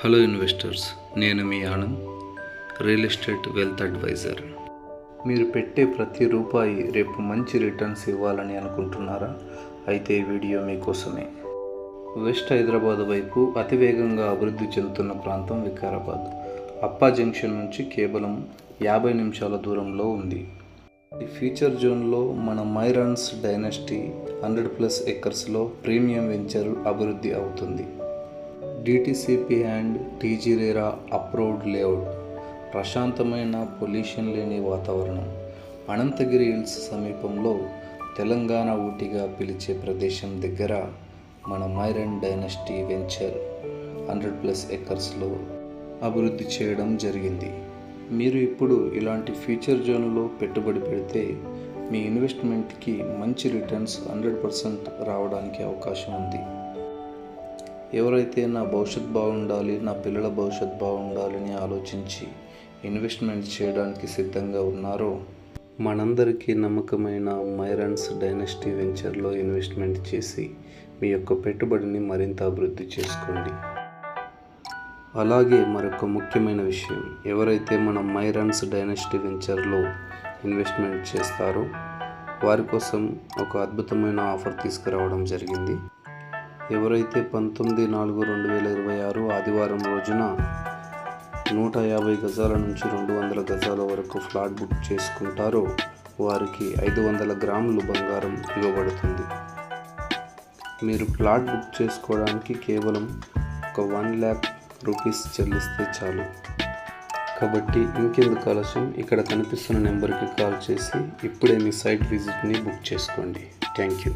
Hello investors, నేను మీ Anand, real estate wealth advisor. మీరు పెట్టే ప్రతి రూపాయి రేపు మంచి రిటర్న్స్ ఇవ్వాలని అనుకుంటున్నారా? అయితే ఈ వీడియో మీకోసమే. వెస్ట్ హైదరాబాద్ వైపు అతివేగంగా అభివృద్ధి చెందుతున్న ప్రాంతం వికారాబాద్. అప్పా జంక్షన్ నుంచి కేవలం 50 నిమిషాల దూరంలో ఉంది. ఈ ఫీచర్ జోన్లో మన మైరాన్స్ డైనస్టీ 100+ ఎకర్స్లో ప్రీమియం వెంచర్ అభివృద్ధి అవుతుంది. DTCP and TG RERA approved layout, ప్రశాంతమైన పొల్యూషన్ లేని వాతావరణం, అనంతగిరి హిల్స్ సమీపంలో తెలంగాణ ఊటీగా పిలిచే ప్రదేశం దగ్గర మన మైరాన్ డైనస్టీ వెంచర్ 100+ ఎకర్స్లో అభివృద్ధి చేయడం జరిగింది. మీరు ఇప్పుడు ఇలాంటి ఫీచర్ జోన్లో పెట్టుబడి పెడితే మీ ఇన్వెస్ట్మెంట్కి మంచి రిటర్న్స్ 100% రావడానికి అవకాశం ఉంది. ఎవరైతే నా భవిష్యత్ బాగుండాలి, నా పిల్లల భవిష్యత్ బాగుండాలని ఆలోచించి ఇన్వెస్ట్మెంట్ చేయడానికి సిద్ధంగా ఉన్నారో, మనందరికీ నమ్మకమైన మైరాన్స్ డైనస్టీ వెంచర్లో ఇన్వెస్ట్మెంట్ చేసి మీ యొక్క పెట్టుబడిని మరింత అభివృద్ధి చేసుకోండి. అలాగే మరొక ముఖ్యమైన విషయం, ఎవరైతే మన మైరాన్స్ డైనస్టీ వెంచర్లో ఇన్వెస్ట్మెంట్ చేస్తారో వారి కోసం ఒక అద్భుతమైన ఆఫర్ తీసుకురావడం జరిగింది. ఎవరైతే 19/4/2026 ఆదివారం రోజున 150 గజాల నుంచి 200 గజాల వరకు ఫ్లాట్ బుక్ చేసుకుంటారో వారికి 500 గ్రాములు బంగారం ఇవ్వబడుతుంది. మీరు ఫ్లాట్ బుక్ చేసుకోవడానికి కేవలం ఒక 1 lakh రూపీస్ చెల్లిస్తే చాలు. కాబట్టి ఇంకెందుకు ఆలస్యం, ఇక్కడ కనిపిస్తున్న నెంబర్కి కాల్ చేసి ఇప్పుడే మీ సైట్ విజిట్ని బుక్ చేసుకోండి. Thank you.